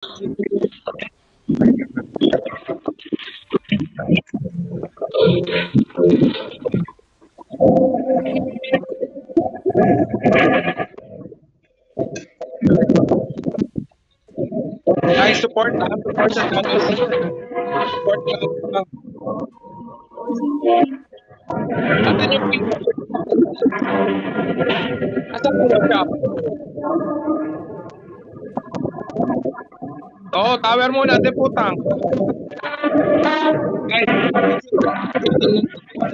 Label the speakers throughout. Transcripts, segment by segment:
Speaker 1: Guys, support support sa channel 6. Support lang. Asan yung pin? Asan yung workshop? Oo, tower muna, di putang. Guys,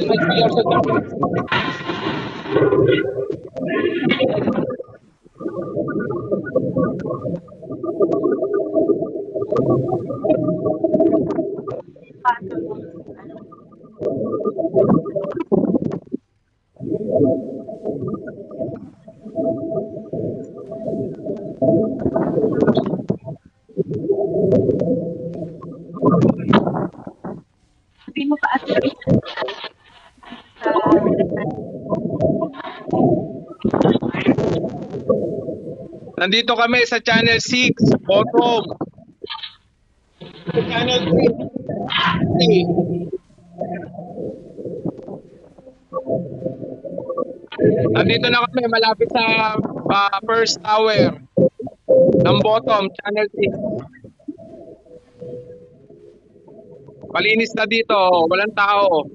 Speaker 1: IPR sa channel.
Speaker 2: Hindi mo pa at
Speaker 1: Nandito kami sa channel 6, bottom. Sa channel 3. Nandito na kami malapit sa first tower ng bottom, channel 6. Malinis na dito, walang tao.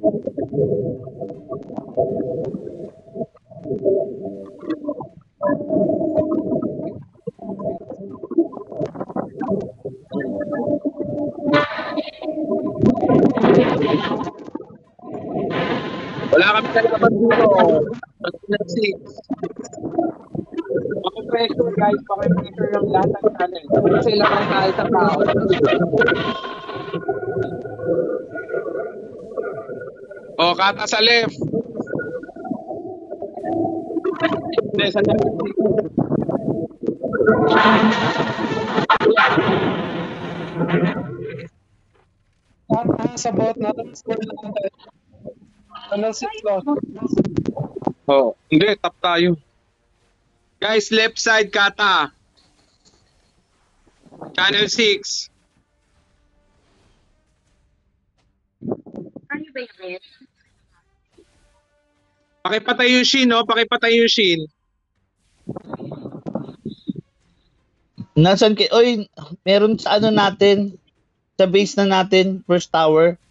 Speaker 1: Wala kami kalaban dito. Channel 6. Paki-pressure guys, paki-pressure ng lahat ng channel. Kasi lang ang tayo sa tao. O, kata sa left. Hindi, sa channel 6.
Speaker 3: Sa bot natin, score natin. Channel 6 lang.
Speaker 1: Oh, hindi, tap tayo. Guys, left side kata. Channel 6.
Speaker 2: Ano ba yun?
Speaker 1: Pakipatay yung shin, no? Pakipatay yung shin.
Speaker 4: Nasaan kayo? Oy, meron sa ano natin, sa base na natin, first tower.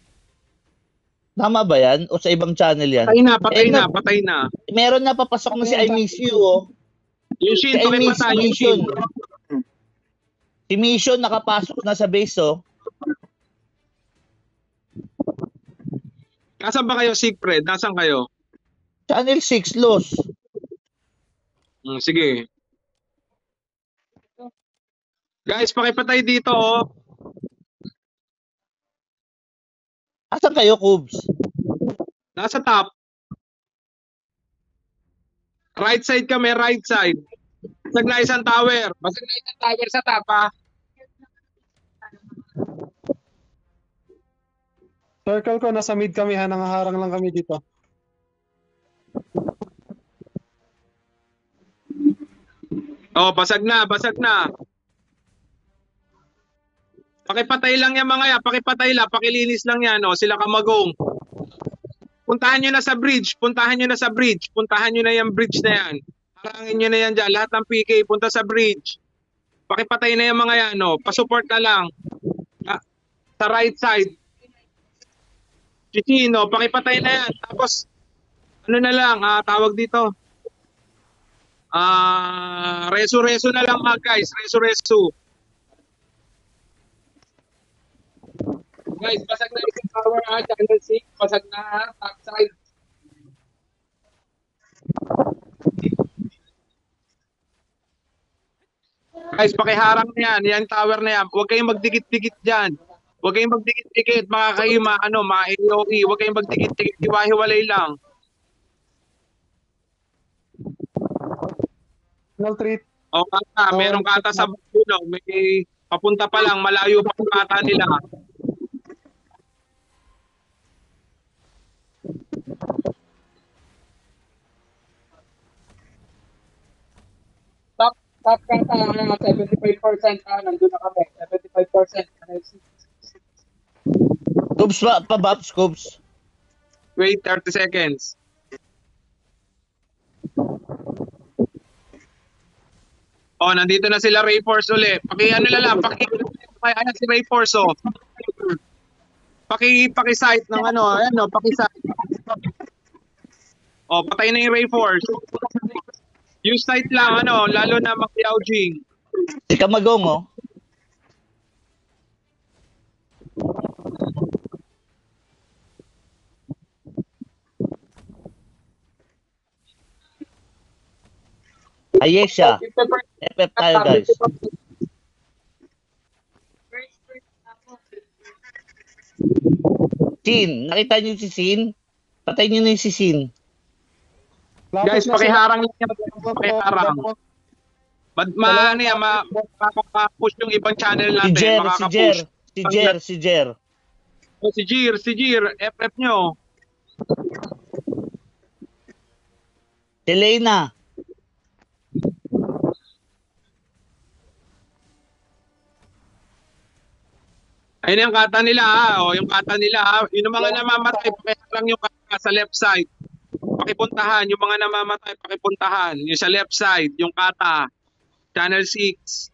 Speaker 4: Tama ba yan? O sa ibang channel yan?
Speaker 1: Patay na.
Speaker 4: Meron na papasok na si I Miss You, oh.
Speaker 1: Yung shin,
Speaker 4: Si I Miss
Speaker 1: pakipatay yung shin.
Speaker 4: Mission. Si Mission nakapasok na sa base, oh.
Speaker 1: Nasaan ba kayo, Siegfried? Nasaan kayo?
Speaker 4: Channel 6, Los.
Speaker 1: Sige. Guys, pakipatay dito, oh.
Speaker 4: Asan kayo, Cubs?
Speaker 1: Nasa top. Right side kami, right side. Basag na isang tower. Basag na isang tower sa top, ha?
Speaker 3: Circle ko, nasa mid kami ha, nangaharang lang kami dito.
Speaker 1: Oh, basag na, basag na. Pakipatay lang yan mga yan, pakipatay lang, pakilinis lang yan, oh, sila kamagong. Puntahan nyo na sa bridge, puntahan nyo na sa bridge, puntahan nyo na yung bridge na yan. Harangin nyo na yan dyan, lahat ng PK, punta sa bridge. Pakipatay na yung mga yan, oh, pasupport na lang. Sa right side. Chichino, pakipatay na yan. Tapos, ano na lang, tawag dito. Reso-reso na lang guys, reso-reso. Guys, basag na isang tower ha, channel 6, basag na ha, top side. Guys, pakiharang na yan, yan tower na yan. Huwag kayong magdikit-dikit dyan. Huwag kayong magdikit-dikit, mga kayo, mga AOE. Huwag kayong magdikit-dikit, hiwa-hiwalay lang.
Speaker 3: Channel 3.
Speaker 1: O kata, merong kata sa bulo, may papunta pa lang, malayo pa ang kata nila.
Speaker 3: top kata, 75% nandun na kami. 75%.
Speaker 4: Cubs ba? Pa-Baps, Cubs.
Speaker 1: Wait 30 seconds. Oh, nandito na sila Ray Force uli. Ano na lang, ayan si Ray Force oh. Paki-site ng ano, ayan oh, paki-site. Oh, patay na yung Ray Force. Use site lang ano, lalo na Macquiao Jing.
Speaker 4: Si Kamagong, oh. Ayesha. FF tayo, guys. Sin. Nakita niyo si Sin? Patay niyo na yung si Sin.
Speaker 1: Guys, pakiharang lang yan. Pakiharang. Ano yan, makaka-push yung ibang channel
Speaker 4: Si
Speaker 1: natin.
Speaker 4: Jer, si Jer.
Speaker 1: Makaka-push.
Speaker 4: Si Jer, si Jer.
Speaker 1: Oh, si Jir, FF nyo.
Speaker 4: Si Lena.
Speaker 1: Ayun yung kata nila ha. O, yung kata nila ha. Yung mga namamatay, pakiharang yung kata sa left side. Pakipuntahan. Yung mga namamatay, pakipuntahan. Yung sa left side, yung kata. Channel 6.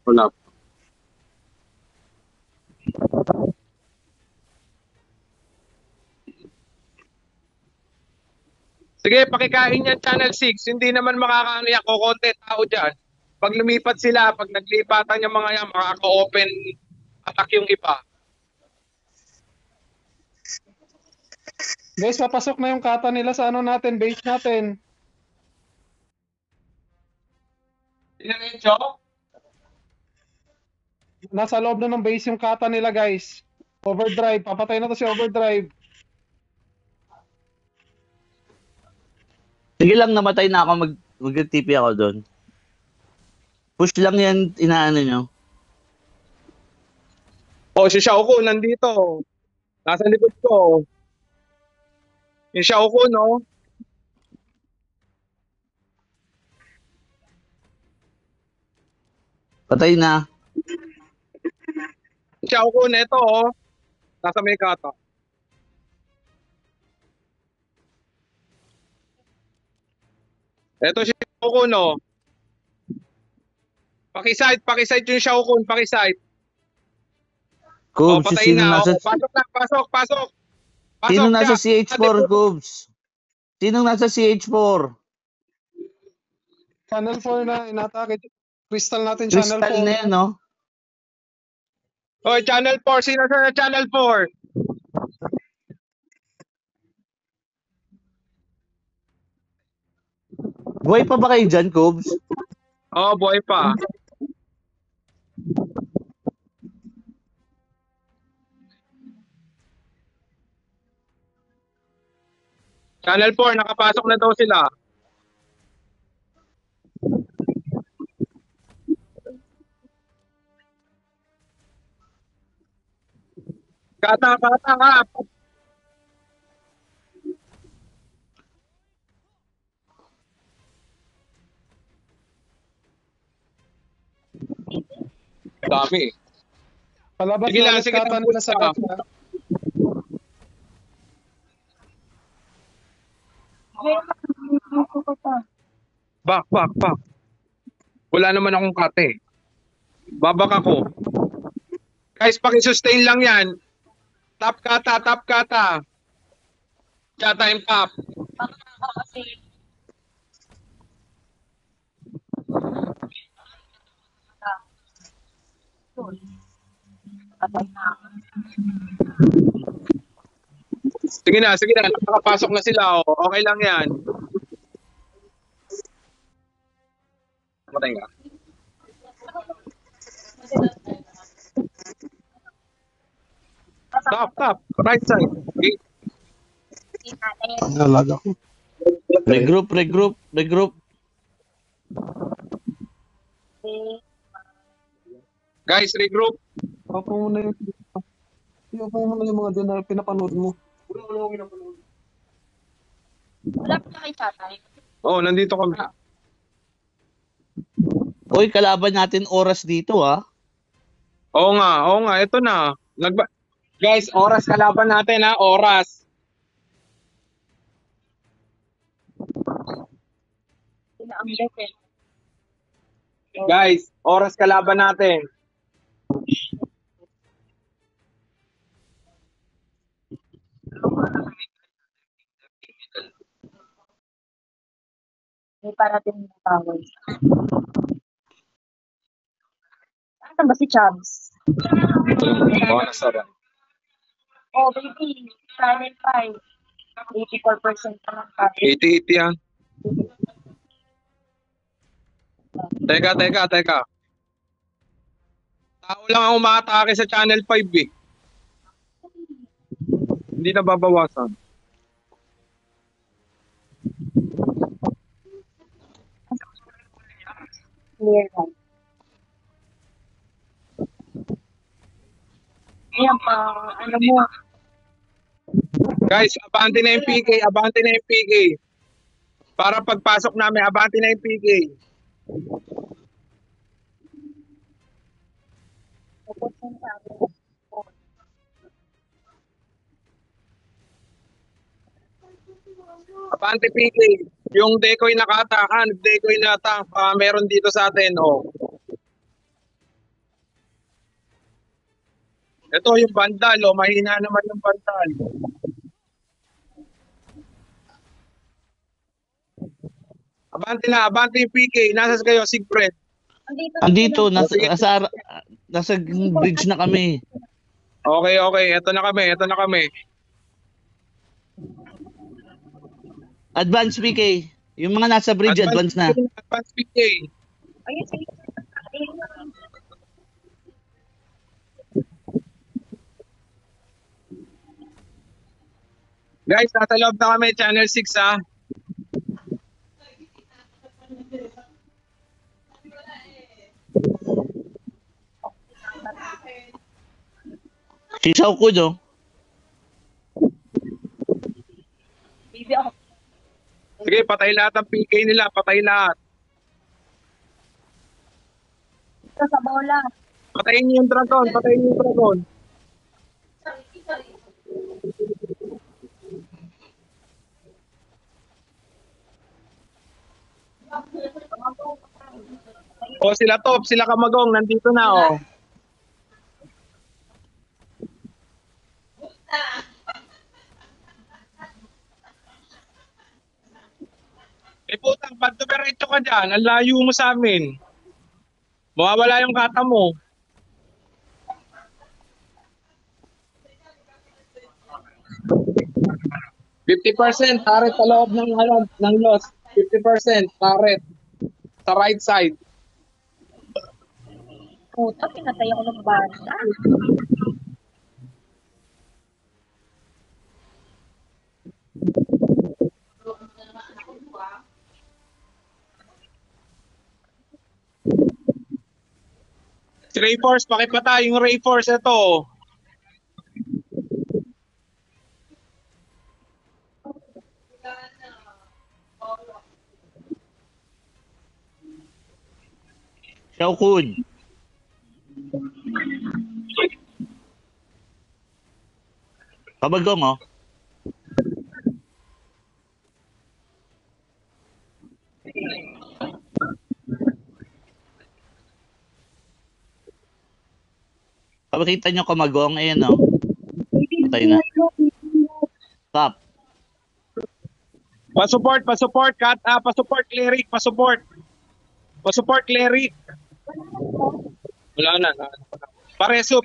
Speaker 1: Wala. Sige, pakikain yan Channel 6. Hindi naman makakaaniyak o konti tao dyan. Pag lumipat sila, pag naglipatan yung mga yan, makaka-open attack yung iba.
Speaker 3: Guys, papasok na yung kata nila sa ano natin, base natin.
Speaker 1: Diretso?
Speaker 3: Nasa loob na ng base yung kata nila, guys. Overdrive, papatay na to si Overdrive.
Speaker 4: Sige lang, namatay na ako. Mag-TP ako doon. Push lang yan, inaano nyo.
Speaker 1: Oh, si Xiao Kun nandito. Nasa likod ko. Yung Xiao Kun, no?
Speaker 4: Patay na.
Speaker 1: Xiao Kun, ito, oh. Nasa may kata. Ito si Xiao Kun, oh. Pakisite yung Xiao Kun, pakisite.
Speaker 4: Cubs,
Speaker 1: patay
Speaker 4: sino
Speaker 1: na.
Speaker 4: nasa...
Speaker 1: Pasok.
Speaker 4: Sino nasa
Speaker 1: dyan.
Speaker 4: CH4, Cubs? Sino nasa CH4?
Speaker 3: Channel 4 na inatake. Crystal natin, Channel 4.
Speaker 4: Crystal na yan, no?
Speaker 1: Oh, Channel 4. Sino sa Channel 4?
Speaker 4: Buhay pa ba kayo dyan, Cubs?
Speaker 1: Oh, buhay pa. Channel 4, nakapasok na daw sila. Kata ka. Dami.
Speaker 3: Palabas
Speaker 1: Sige
Speaker 3: na
Speaker 1: lang,
Speaker 3: ulit
Speaker 1: sige
Speaker 3: kata
Speaker 1: lang,
Speaker 3: nila sa
Speaker 1: push na.
Speaker 3: kata.
Speaker 1: Back. Wala naman akong kate. Babak ako. Guys, paki-sustain lang yan. Top kata. Kaya time top. Sige na. Nakapasok na sila. Oh. Okay lang yan. Matay ka. Top. Right side. Okay.
Speaker 3: Nalaga ko.
Speaker 4: Regroup.
Speaker 1: Guys, regroup.
Speaker 3: Opo muna yung Opo muna yung mga dyan na pinapanood mo.
Speaker 2: Wala pa kay tatay.
Speaker 1: Oh, nandito kami.
Speaker 4: Uy, kalaban natin oras dito, ah.
Speaker 1: Oo nga, ito na. Guys, oras kalaban natin ha, oras.
Speaker 2: Sila ang best.
Speaker 1: Guys, oras kalaban natin.
Speaker 2: May parating na tawag. Saan ba si Chubbs?
Speaker 1: Oras na.
Speaker 2: Oh, baby. Silent 5. 84% pa ng copy.
Speaker 1: 80-80 yan. Teka. Tao lang ang umaatake sa Channel 5 eh. Hindi na babawasan.
Speaker 2: Clear lang. Ayan pa, ano mo,
Speaker 1: Guys, abante na yung PK. Para pagpasok namin, abante na yung PK.
Speaker 2: tapos yung sabi.
Speaker 1: Abante PK. Yung decoy nakatakan, decoy na meron dito sa atin, oh. Ito yung bandal, oh. Mahina naman yung bandal. Abante yung PK. Nasas kayo, Sigfred.
Speaker 4: Andito, nasa bridge na kami.
Speaker 1: Okay. Ito na kami.
Speaker 4: Advance PK. Yung mga nasa bridge, advance na.
Speaker 1: Advance PK.
Speaker 2: Ayun, sige.
Speaker 1: Guys, nasa loob na kami, Channel 6 ha.
Speaker 4: Sisaw ko, no?
Speaker 2: Baby ako.
Speaker 1: Sige, patay lahat ang PK nila, patay lahat.
Speaker 2: Ito sa bola.
Speaker 1: Patayin niyo yung dragon. O sila Top, sila Kamagong, nandito na oh. Eh putang, ba't dumiretso ka dyan? Ang layo mo sa amin. Mawawala yung kata mo. %50 turret sa loob ng loss. 50% turret sa right side.
Speaker 2: Puta, pinatay ako ng banda.
Speaker 1: Si Rayforce, pakipatay yung Rayforce ito.
Speaker 4: Xiao Kun. Kabagong, oh. Pakita nyo Kamagong, ayan, oh. Patay na. Stop.
Speaker 1: Pasupport, cut, pasupport cleric, pasupport cleric. Wala na. Pareso.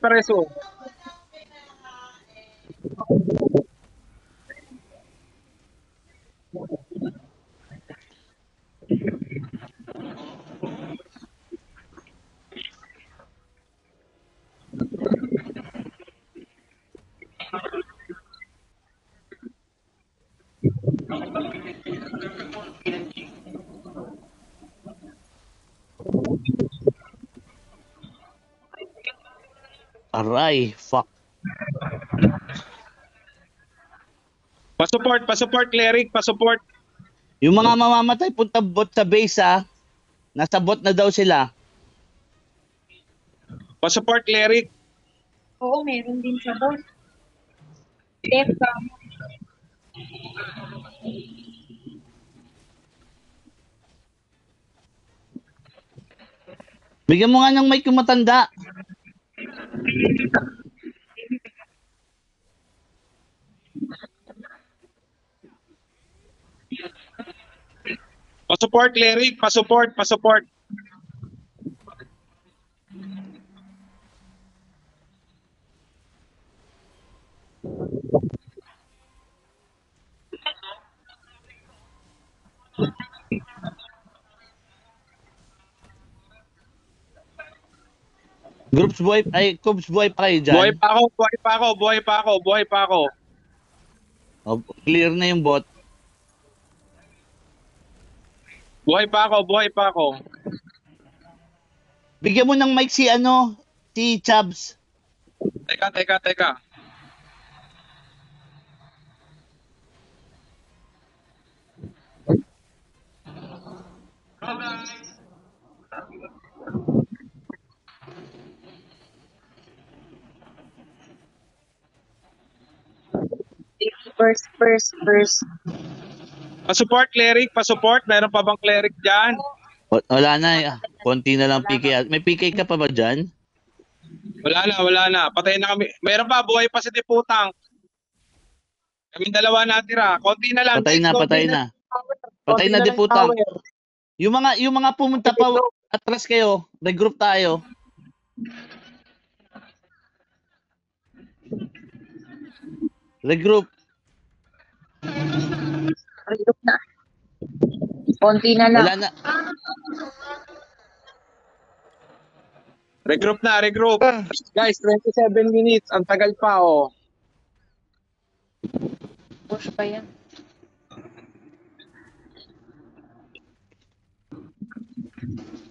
Speaker 4: Aray, fuck.
Speaker 1: Pasupport, cleric, pasupport.
Speaker 4: Yung mga mamamatay punta bot sa base nasa bot na daw sila.
Speaker 1: Pasupport, cleric.
Speaker 2: Oo, meron din sa boss. Teka.
Speaker 4: Bigyan mo nga ng mic yung matanda.
Speaker 1: Pasupport, cleric, pasupport.
Speaker 4: Cubs buhay pa kayo dyan.
Speaker 1: Buhay pa ako.
Speaker 4: Oh, clear na yung bot.
Speaker 1: Buhay pa ako.
Speaker 4: Bigyan mo ng mic si Chubbs.
Speaker 1: Teka.
Speaker 2: First.
Speaker 1: Pasupport, cleric, pasupport. Meron pa bang cleric dyan?
Speaker 4: Wala na. Konti na lang PK. May PK ka pa ba dyan?
Speaker 1: Wala na. Patay na kami. Meron pa, buhay pa si Tiputang. Kaming dalawa natira. Konti na lang.
Speaker 4: Patay na. Patay na
Speaker 1: lang
Speaker 4: Diputang.
Speaker 1: tower.
Speaker 4: Yung mga pumunta pa atras kayo. Regroup tayo. Regroup.
Speaker 2: Regroup na. Konti na lang.
Speaker 4: Wala na.
Speaker 1: Regroup. Guys, 27 minutes. Ang tagal pa, oh.
Speaker 2: Push pa yan.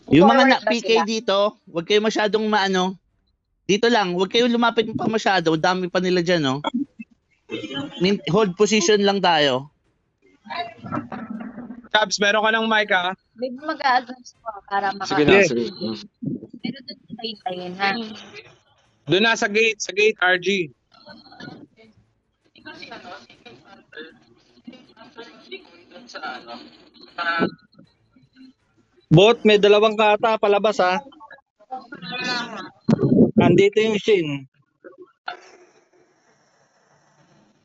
Speaker 4: Yung mga
Speaker 2: Forward ba
Speaker 4: PK
Speaker 2: sila?
Speaker 4: dito, huwag kayo masyadong Dito lang, huwag kayo lumapit pa masyado. Dami pa nila dyan, no? Hold position lang tayo.
Speaker 1: Cabs, meron ka ng mic, ha?
Speaker 2: Maybe mag-a-advance ko para maka...
Speaker 1: Sige na.
Speaker 2: Pero doon sa hintayin, ha?
Speaker 1: Doon na sa gate, RG.
Speaker 5: Bot, may dalawang kata palabas ha. Andito yung Shin.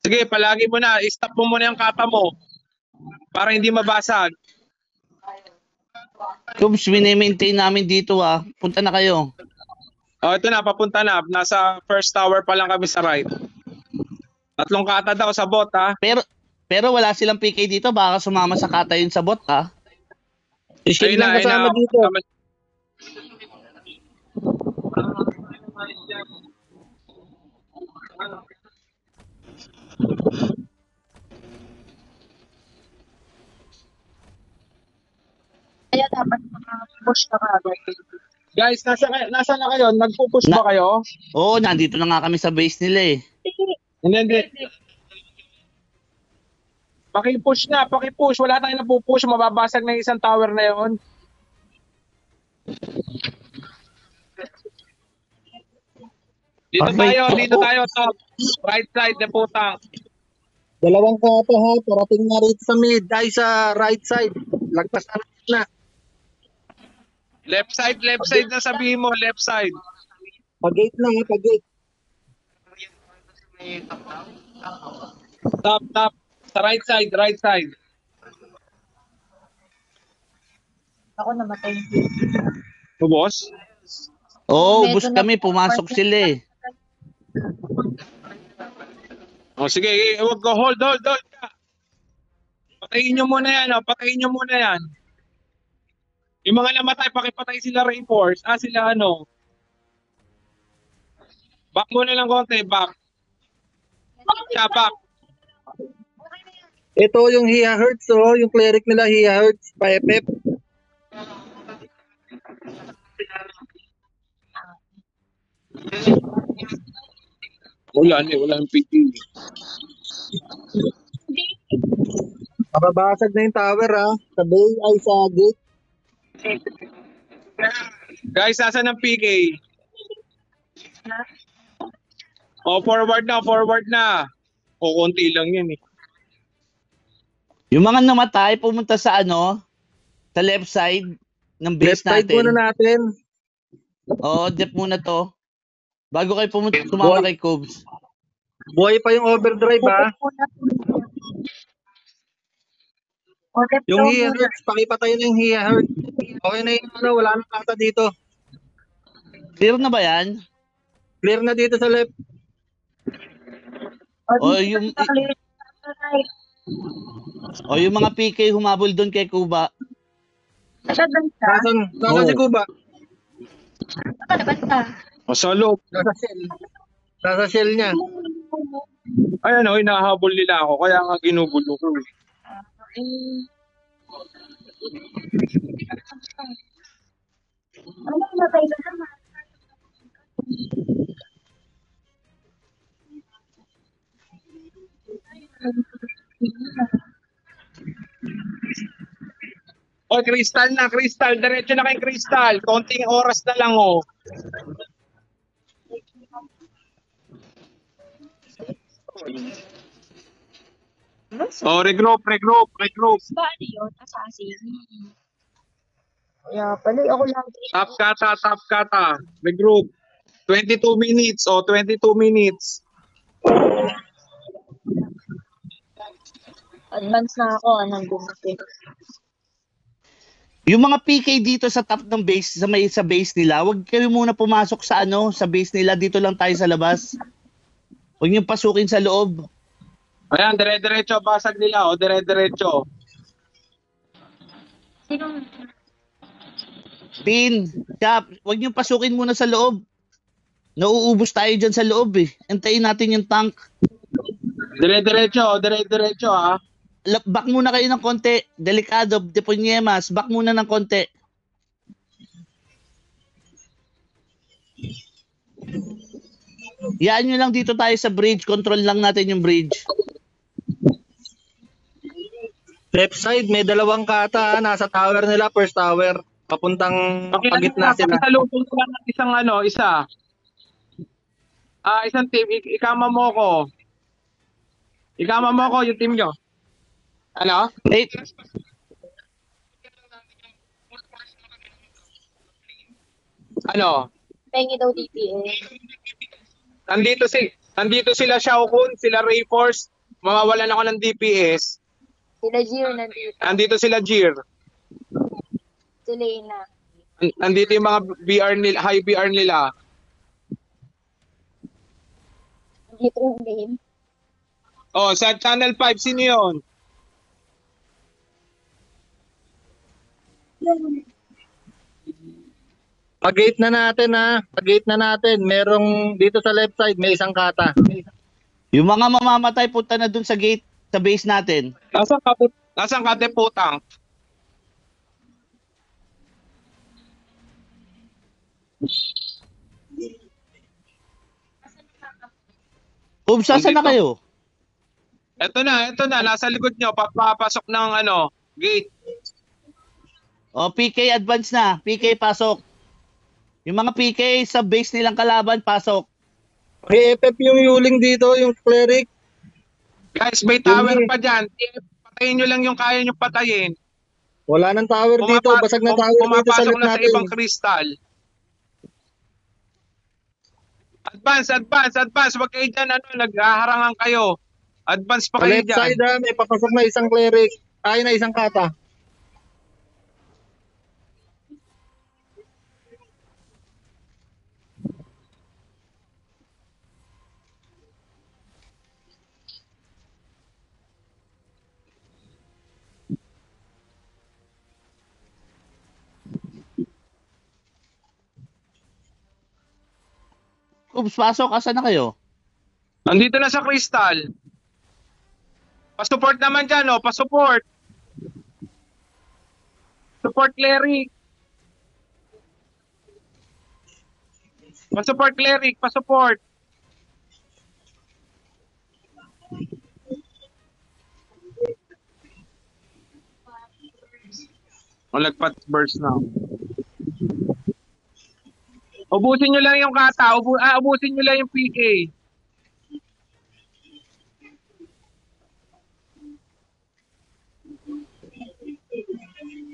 Speaker 1: Sige, palagi mo na. I-stop mo muna yung kata mo. Para hindi mabasag.
Speaker 4: Cubs, mini-maintain namin dito, Punta na kayo.
Speaker 1: Oh, ito na, papunta na. Nasa first tower pa lang kami sa right. 3 kata daw sa bot, ha?
Speaker 4: Pero wala silang PK dito. Baka sumama sa kata yun sa bot, ha?
Speaker 5: Si Shin lang kasama dito.
Speaker 2: Kaya dapat push ka agad.
Speaker 1: Guys, nasa na kayo? Nagpo-push ba kayo?
Speaker 4: Oo, nandito na nga kami sa base nila, eh.
Speaker 1: Hindi. Paki-push na, paki-push. Wala tayong napupush. Mababasag na yung isang tower na yon. Dito tayo, top. Right side, Deputang.
Speaker 5: Dalawang kata ha. Parating na rito sa mid. Ay sa right side. Lagpasan na.
Speaker 1: Left side na sabihin mo, left side.
Speaker 5: Pag-gate na ha. Pag-gate.
Speaker 1: Top. Sa right side.
Speaker 2: Ako namatay.
Speaker 1: Boss?
Speaker 4: Oo,
Speaker 2: Medyo
Speaker 4: ubus kami. Pumasok sila, eh.
Speaker 1: O sige, wag ko. Hold ka. Patayin nyo muna yan. Yung mga namatay, pakipatay sila reinforce. Sila Back muna lang konti, back. Back.
Speaker 5: Ito yung Hia Hertz yung cleric nila Hia Hertz, pa-FF.
Speaker 1: Wala na, wala yung PK.
Speaker 5: Mababasag na yung tower ha. Sa bay ay sa gate.
Speaker 1: Guys, asan ang PK? Forward na, forward na. Konti lang yan eh.
Speaker 4: Yung mga namatay, pumunta sa sa left side ng base
Speaker 5: Left side
Speaker 4: natin.
Speaker 5: muna natin.
Speaker 4: Oo, dep muna to. Bago kayo sumama kay Cubs.
Speaker 5: Buhay pa yung overdrive ha. Yung Hia Hertz, pakipatay na yung Hia Hertz. Okay na yung wala nang kata dito.
Speaker 4: Clear na ba yan?
Speaker 5: Clear na dito sa left.
Speaker 4: Yung mga PK humabol doon kay Kuba.
Speaker 5: Nasaan si Kuba?
Speaker 1: Sa loob.
Speaker 5: Nasa shell. Nasa shell niya.
Speaker 1: Ayan o, hinahabol nila ako. Kaya nga ginugulo ko. Crystal na, Crystal. Diretso na kay Crystal. Konting oras na lang oh. Regroup.
Speaker 2: Paano yun? Assassin. Kaya pala, ako lang.
Speaker 1: Top kata. Regroup. 22 minutes 22 minutes.
Speaker 2: Advance na ako, anong gumapit.
Speaker 4: Yung mga PK dito sa top ng base, sa base nila, wag kayo muna pumasok sa sa base nila. Dito lang tayo sa labas. Huwag niyong pasukin sa loob.
Speaker 1: Ayan, dire-diretso. Basag nila dire-diretso.
Speaker 2: Sino?
Speaker 4: Tin, Cap, huwag niyong pasukin muna sa loob. Nauubos tayo dyan sa loob eh. Antayin natin yung tank.
Speaker 1: Dire-diretso ha.
Speaker 4: Back muna kayo ng konti. Delikado, Deponyemas. Back muna ng konti. Yaan nyo lang dito tayo sa bridge. Control lang natin yung bridge.
Speaker 5: Left side, may dalawang kata ha. Nasa tower nila, first tower. Papuntang pagitna sila.
Speaker 1: Pakisalubong ko lang ng isa. Isang team. Ikama mo ko. Yung team nyo. Ano?
Speaker 4: Wait.
Speaker 1: Ano?
Speaker 2: Pengi daw DPS.
Speaker 1: Nandito sila Xiao Kun, sila Rayforce. Mawawalan ako ng DPS.
Speaker 2: Sila Gio nandito.
Speaker 1: Nandito sila Jir.
Speaker 2: Si Lena.
Speaker 1: Nandito yung mga BR nila, high BR nila.
Speaker 2: Nandito yung name.
Speaker 1: Sa Channel 5, sino yun?
Speaker 5: Pag-gate na natin ha. Pag-gate na natin. Merong dito sa left side, may isang kata.
Speaker 4: Yung mga mamamatay, punta na dun sa gate, sa base natin.
Speaker 1: Nasaan ka, putang?
Speaker 4: Cubs, saan na kayo?
Speaker 1: Ito na. Nasa likod nyo. Papapasok ng gate.
Speaker 4: PK advance na. PK pasok. Yung mga PK sa base nilang kalaban, pasok.
Speaker 5: May FF yung yuling dito, yung cleric.
Speaker 1: Guys, may tower pa dyan. Patayin nyo lang yung kaya nyo patayin.
Speaker 5: Wala nang tower dito. Basag na tower dito sa
Speaker 1: Pumapasok
Speaker 5: left
Speaker 1: na sa
Speaker 5: natin.
Speaker 1: ibang crystal. Advance. Huwag kayo dyan, naghaharangan kayo. Advance pa
Speaker 5: Sa
Speaker 1: kayo
Speaker 5: left
Speaker 1: dyan.
Speaker 5: side ha, may papasok na isang cleric. Ay na isang kata.
Speaker 4: Cubs, pasok. Asan na kayo?
Speaker 1: Nandito na sa crystal. Pa-support naman dyan, pa-support. Support cleric. Pa-support, Cleric. Pa-support. Lagpat burst na. Ubusin nyo lang yung kata. Ubusin nyo lang yung PK.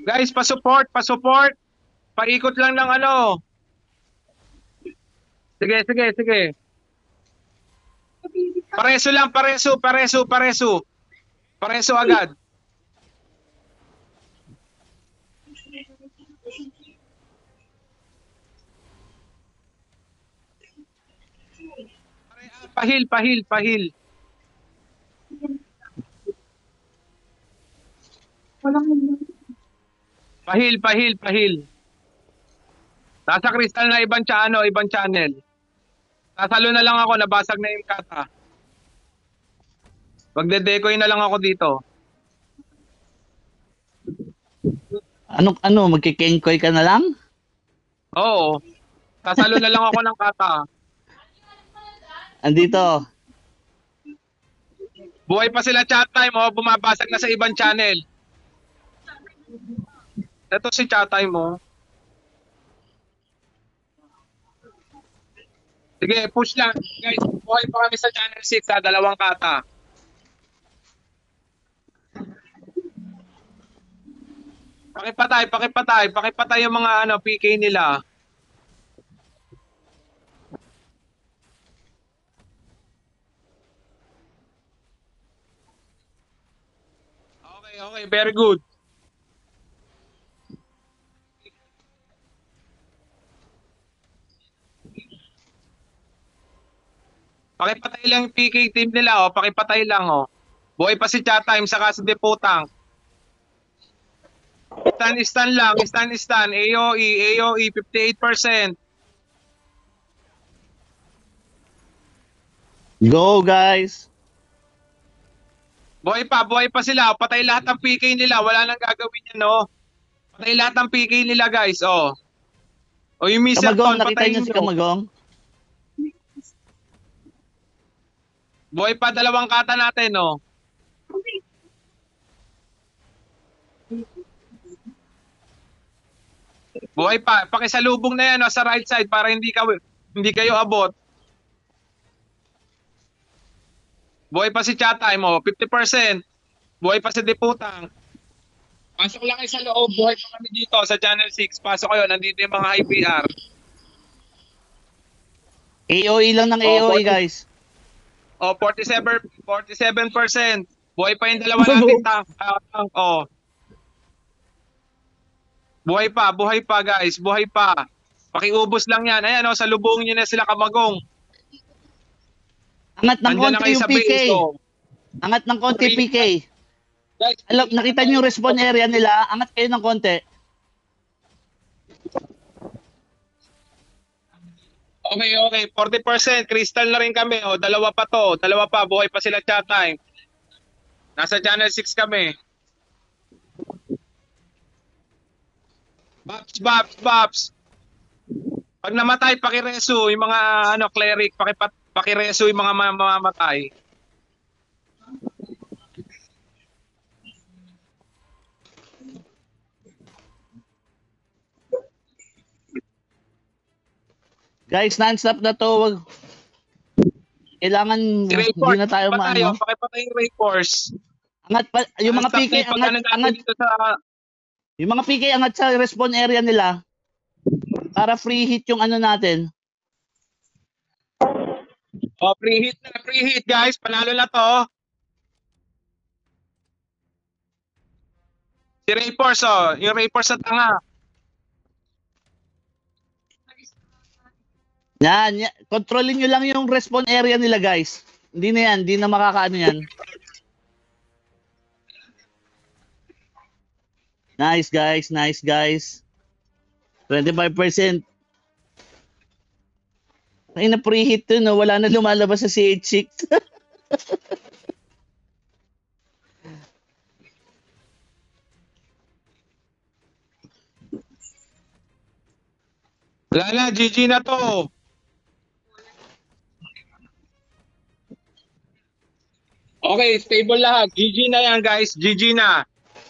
Speaker 1: Guys, pa-support, pa-support. Paikot lang ng ano. Sige, sige, sige. Pareso lang, pareso, pareso, pareso. Pareso agad. Pahil, pahil, pahil. Pahil, pahil, pahil. Nasa kristal na ibang ibang channel. Sasalo na lang ako, nabasag na yung kata. Magde-decoy na lang ako dito.
Speaker 4: Ano, magkikengkoy ka na lang?
Speaker 1: Oo. Sasalo na lang ako ng kata.
Speaker 4: Andito.
Speaker 1: Buhay pa sila chat time, oh. Bumabasag na sa ibang channel. Ito si chat time, oh. Sige, push lang. Guys, buhay pa kami sa channel 6, ha. 2 kata. Pakipatay, pakipatay. Pakipatay yung mga PK nila. Okay, okay. Very good. Pakipatay lang yung PK team nila, oh. Pakipatay lang, oh. Buhay pa si chat time, saka si Deputang. Stun lang, stun. AOE, 58%.
Speaker 4: Go, guys.
Speaker 1: Buhay pa sila. Patay lahat ng PK nila. Wala nang gagawin yan, no? Patay lahat ng PK nila, guys, oh. O yung Mr.
Speaker 4: Kamagong,
Speaker 1: Ton,
Speaker 4: nakita
Speaker 1: patayin
Speaker 4: niyo si
Speaker 1: nyo.
Speaker 4: Kamagong?
Speaker 1: Buhay pa 2 kata natin, no? Buhay pa. Pakisalubong na yan, no, sa right side para hindi kayo abot. Buhay pa si chat time, oh. 50%. Buhay pa si Deputang. Pasok lang kayo sa loob. Buhay pa kami dito sa Channel 6. Pasok kayo. Nandito yung mga IPR.
Speaker 4: AOE lang ng AOE, guys.
Speaker 1: Oh, 47%. Buhay pa yung 2 natin tank. Oh. Buhay pa guys. Buhay pa. Pakiubos lang yan. Ayan, oh, salubungin nyo na sila Kamagong.
Speaker 4: Angat ng
Speaker 1: Nandiyan na
Speaker 4: konti
Speaker 1: kayo
Speaker 4: yung
Speaker 1: sa
Speaker 4: PK.
Speaker 1: base, oh.
Speaker 4: Angat ng konti PK.
Speaker 1: Guys,
Speaker 4: Alam, nakita niyo yung respawn area nila. Angat kayo ng konti.
Speaker 1: okay. 40%. Crystal na rin kami. Oh, 2 pa to. 2 pa. Buhay pa sila chat time. Nasa Channel 6 kami. Babs. Pag namatay, pakireso yung mga cleric, pakireso yung mga mamamatay.
Speaker 4: Guys, non-stop na to. Kailangan
Speaker 1: Si Ray
Speaker 4: hindi na tayo maano.
Speaker 1: pakipatay yung Ray Force.
Speaker 4: Angat pa, yung mga PK, angat.
Speaker 1: Dito sa...
Speaker 4: Yung mga PK, angat sa respawn area nila. Para free hit yung ano natin.
Speaker 1: Oh, free hit guys. Panalo na to. Si Ray Force, oh. Yung Ray Force sa tanga.
Speaker 4: Yan. Kontrolin nyo lang yung respawn area nila, guys. Hindi na makakaano yan. Nice, guys. 25%. Ay, na pre-hit to, no? Wala na lumalabas sa CH6.
Speaker 1: Wala na, GG na to. Okay, stable lahat. GG na yan, guys. GG na.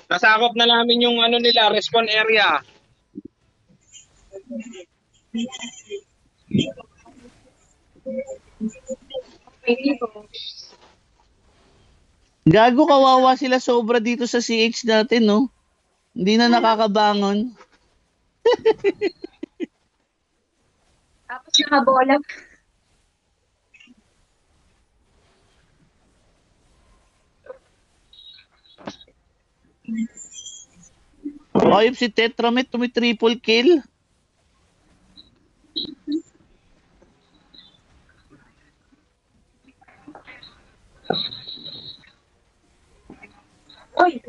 Speaker 1: Nasakop na namin yung ano nila, respawn area.
Speaker 2: Okay, dito.
Speaker 4: Gago, kawawa sila sobra dito sa CH natin, no? Hindi na nakakabangon.
Speaker 2: Tapos nakabola.
Speaker 4: Ayop si Tetramet, tumi-triple kill.
Speaker 2: Uy!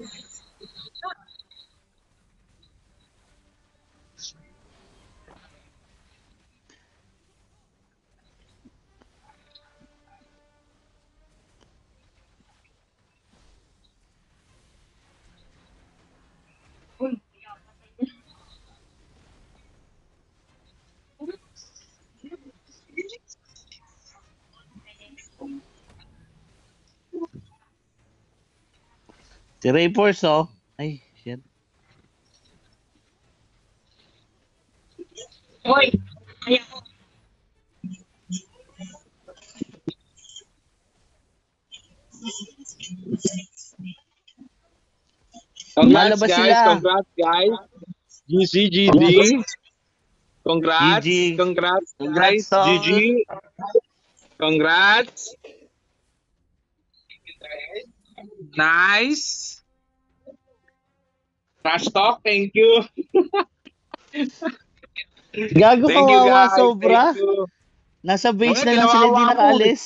Speaker 4: Si Rayforce, oh. Ay, shit.
Speaker 2: Uy! Ayan.
Speaker 1: Congrats,
Speaker 4: Malabas
Speaker 1: guys.
Speaker 4: sila.
Speaker 1: Congrats, guys. GG, GG. Congrats.
Speaker 4: GG.
Speaker 1: Congrats,
Speaker 4: Congrats,
Speaker 1: guys.
Speaker 4: Tol.
Speaker 1: GG. Congrats. Nice. Trash talk, thank you.
Speaker 4: Gago,
Speaker 1: Thank you,
Speaker 4: kawawa
Speaker 1: guys.
Speaker 4: sobra.
Speaker 1: Thank you.
Speaker 4: Nasa base
Speaker 1: Okay,
Speaker 4: na lang sila, hindi
Speaker 1: kinawawa ako.
Speaker 4: nakaalis.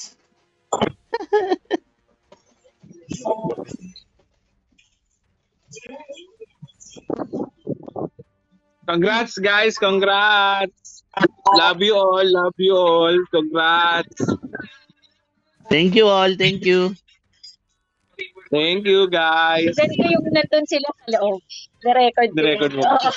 Speaker 1: Congrats, guys. Congrats. Love you all. Love you all. Congrats.
Speaker 4: Thank you all, thank you.
Speaker 1: Thank you, guys.
Speaker 2: Ganito yung nandun sila sa loob. The record.
Speaker 1: The record mo.
Speaker 2: Oo.